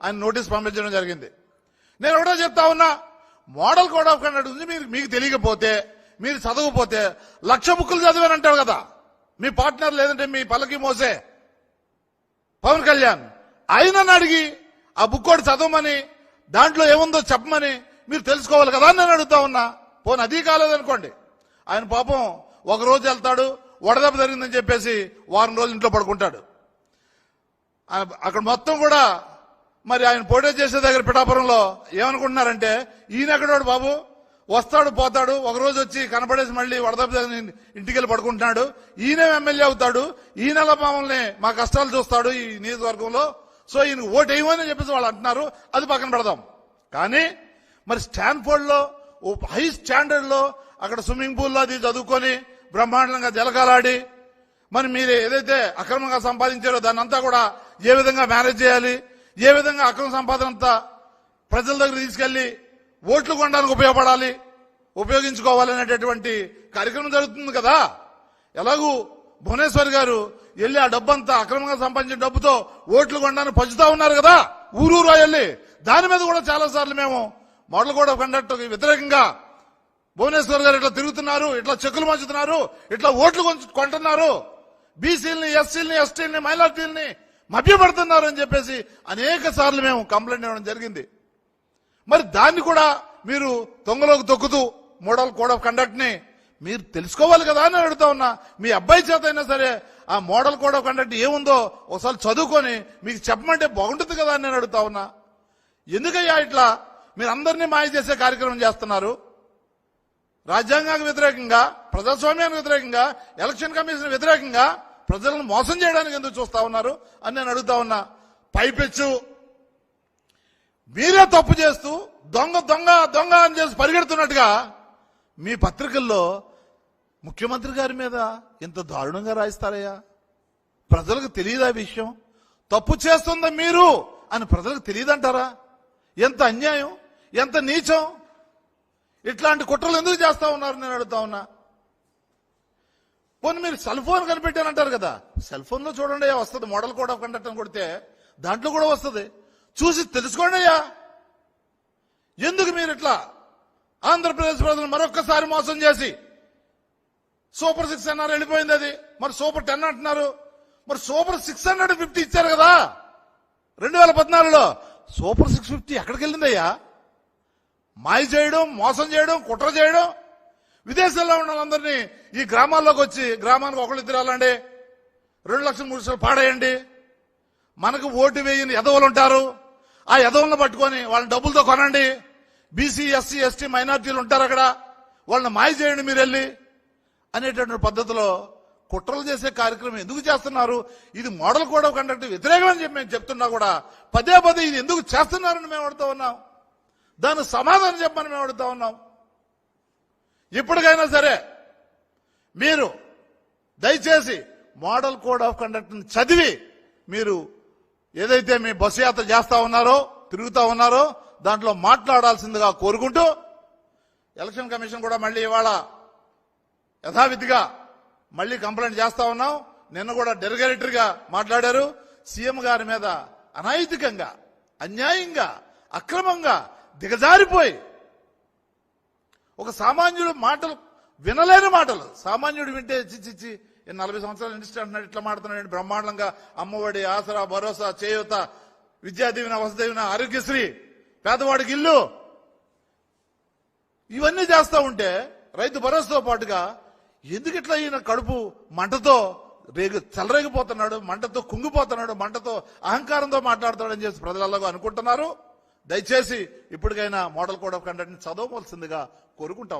ఆయన నోటీస్ పంపించడం జరిగింది. నేను ఒకటే చెప్తా ఉన్నా, మోడల్ కోడ్ ఆఫ్ కండక్ట్ ఉంది, మీకు తెలియకపోతే, మీరు చదవకపోతే 1,00,000 బుక్కులు చదివానంటాడు కదా మీ పార్ట్నర్, లేదంటే మీ పల్లకి మోసే పవన్ కళ్యాణ్. ఆయనను అడిగి ఆ బుక్ ఒకటి చదవమని, దాంట్లో ఏముందో చెప్పమని మీరు తెలుసుకోవాలి కదా అని నేను అడుగుతా ఉన్నా. పోనీ అది కాలేదనుకోండి, ఆయన పాపం ఒక రోజు వెళ్తాడు, వడదెబ్బ జరిగిందని చెప్పేసి వారం రోజులు ఇంట్లో పడుకుంటాడు. అక్కడ మొత్తం కూడా మరి ఆయన పోటీ చేసే దగ్గర పిఠాపురంలో ఏమనుకుంటున్నారంటే, ఈయన ఎక్కడోడు బాబు, వస్తాడు పోతాడు, ఒక రోజు వచ్చి కనపడేసి మళ్ళీ వడదెబ్బ జరిగిన ఇంటికి వెళ్ళి పడుకుంటున్నాడు, ఈయనే ఎమ్మెల్యే అవుతాడు, ఈయనలా మమ్మల్ని మా కష్టాలు చూస్తాడు ఈ నియోజకవర్గంలో, సో ఈయన ఓటు వేయమని చెప్పేసి వాళ్ళు అంటున్నారు. అది పక్కన పెడదాం. కానీ మరి స్టాన్ఫోర్డ్ లో హై స్టాండర్డ్ లో అక్కడ స్విమ్మింగ్ పూల్లో అది చదువుకొని బ్రహ్మాండంగా జలకాలాడి, మరి మీరు ఏదైతే అక్రమంగా సంపాదించారో దాన్ని అంతా కూడా ఏ విధంగా మేనేజ్ చేయాలి, ఏ విధంగా అక్రమ సంపాదన అంతా ప్రజల దగ్గర తీసుకెళ్లి ఓట్లు కొనడానికి ఉపయోగించుకోవాలనేటటువంటి కార్యక్రమం జరుగుతుంది కదా. ఎలాగూ భువనేశ్వర్ గారు వెళ్ళి ఆ డబ్బంతా అక్రమంగా సంపాదించిన డబ్బుతో ఓట్లు కొనడానికి పంచుతా ఉన్నారు కదా ఊరూరా వెళ్ళి. దాని మీద కూడా చాలా సార్లు మేము మోడల్ కోడ్ ఆఫ్ కండక్ట్ వ్యతిరేకంగా భువనేశ్వర్ గారు ఇట్లా తిరుగుతున్నారు, ఇట్లా చెక్కులు పంచుతున్నారు, ఇట్లా ఓట్లు కొంటున్నారు, బీసీలని, ఎస్సీలని, ఎస్టీలని, మైనార్టీలని మభ్యపడుతున్నారు అని చెప్పేసి అనేక సార్లు మేము కంప్లైంట్ ఇవ్వడం జరిగింది. మరి దాన్ని కూడా మీరు తొంగలోకి తొక్కుతూ మోడల్ కోడ్ ఆఫ్ కండక్ట్ ని మీరు తెలుసుకోవాలి కదా అని అడుగుతా ఉన్నా. మీ అబ్బాయి చేత అయినా సరే ఆ మోడల్ కోడ్ ఆఫ్ కండక్ట్ ఏముందో ఒకసారి చదువుకొని మీకు చెప్పమంటే బాగుంటుంది కదా అని నేను అడుగుతా ఉన్నా. ఎందుకయ్యా ఇట్లా మీరు అందరినీ మాయ చేసే కార్యక్రమం చేస్తున్నారు? రాజ్యాంగానికి వ్యతిరేకంగా, ప్రజాస్వామ్యానికి వ్యతిరేకంగా, ఎలక్షన్ కమిషన్ వ్యతిరేకంగా ప్రజలను మోసం చేయడానికి ఎందుకు చూస్తా ఉన్నారు అని నేను అడుగుతా ఉన్నా. పైపెచ్చు మీరే తప్పు చేస్తూ దొంగ దొంగ దొంగ అని చేసి పరిగెడుతున్నట్టుగా మీ పత్రికల్లో ముఖ్యమంత్రి గారి మీద ఎంత దారుణంగా రాయిస్తారయ్యా? ప్రజలకు తెలియదా విషయం? తప్పు చేస్తుందా మీరు అని ప్రజలకు తెలియదంటారా? ఎంత అన్యాయం, ఎంత నీచం! ఇట్లాంటి కుట్రలు ఎందుకు చేస్తా ఉన్నారు నేను అడుగుతా ఉన్నా. పోనీ మీరు సెల్ ఫోన్ కనిపెట్టానంటారు కదా, సెల్ ఫోన్ లో చూడండి అయ్యా, వస్తుంది మోడల్ కోడ్ ఆఫ్ కండక్ట్ అని కొడితే దాంట్లో కూడా వస్తుంది, చూసి తెలుసుకోండి అయ్యా. ఎందుకు మీరు ఇట్లా ఆంధ్రప్రదేశ్ ప్రజలు మరొక్కసారి మోసం చేసి సూపర్ 6 అన్నారు, వెళ్ళిపోయింది అది. మరి సూపర్ 10 అంటున్నారు. మరి సూపర్ 650 ఇచ్చారు కదా 2014లో. సూపర్ 650 ఎక్కడికి వెళ్ళిందయ్యా? మాయ చేయడం, మోసం చేయడం, కుట్ర చేయడం. విదేశాల్లో ఉన్న వాళ్ళందరినీ ఈ గ్రామాల్లోకి వచ్చి, గ్రామానికి ఒకళ్ళిద్దరు వెళ్ళండి, 2 లక్షలు 3 లక్షలు పాడేయండి, మనకు ఓటు వేయని ఎదవలు ఉంటారు, ఆ ఎదవలను పట్టుకొని వాళ్ళని డబ్బులతో కొనండి, బీసీ, ఎస్సీ, ఎస్టీ, మైనార్టీలు ఉంటారు అక్కడ, వాళ్ళని మాయ చేయండి మీరు వెళ్ళి అనేటటువంటి పద్ధతిలో కుట్రలు చేసే కార్యక్రమం ఎందుకు చేస్తున్నారు? ఇది మోడల్ కోడ్ ఆఫ్ కండక్ట్ వ్యతిరేకం అని చెప్పి మేము చెప్తున్నా కూడా పదే పదే ఇది ఎందుకు చేస్తున్నారని మేము అడుగుతా ఉన్నాం. దాని సమాధానం చెప్పమని మేము అడుగుతా ఉన్నాం. ఇప్పటికైనా సరే మీరు దయచేసి మోడల్ కోడ్ ఆఫ్ కండక్ట్ ని చదివి మీరు ఏదైతే మీ బస్సు యాత్ర చేస్తా ఉన్నారో, తిరుగుతా ఉన్నారో దాంట్లో మాట్లాడాల్సిందిగా కోరుకుంటూ, ఎలక్షన్ కమిషన్ కూడా మళ్ళీ ఇవాళ యథావిధిగా మళ్ళీ కంప్లైంట్ చేస్తా ఉన్నాం. నిన్న కూడా డెరిగేటరీగా మాట్లాడారు. సీఎం గారి మీద అనైతికంగా, అన్యాయంగా, అక్రమంగా దిగజారిపోయి ఒక సామాన్యుడు మాటలు వినలేని మాటలు, సామాన్యుడు వింటే చిచ్చిచ్చి 40 సంవత్సరాల ఇండస్ట్రీ అంటున్నాడు, ఇట్లా మాడుతున్నాడు, బ్రహ్మాండంగా అమ్మఒడి, ఆసరా, భరోసా, చేయూత, విద్యాదీవెన, వసదీవెన, ఆరోగ్యశ్రీ, పేదవాడికి ఇల్లు, ఇవన్నీ చేస్తా ఉంటే రైతు భరోసాతో పాటుగా ఎందుకు ఇట్లా ఈయన కడుపు మంటతో చెలరేగిపోతున్నాడు, మంటతో కుంగిపోతున్నాడు, మంటతో అహంకారంతో మాట్లాడుతాడని చేసి ప్రజలలో అనుకుంటున్నారు. దయచేసి ఇప్పటికైనా మోడల్ కోడ్ ఆఫ్ కండక్ట్ ని చదవవలసిందిగా కోరుకుంటాం.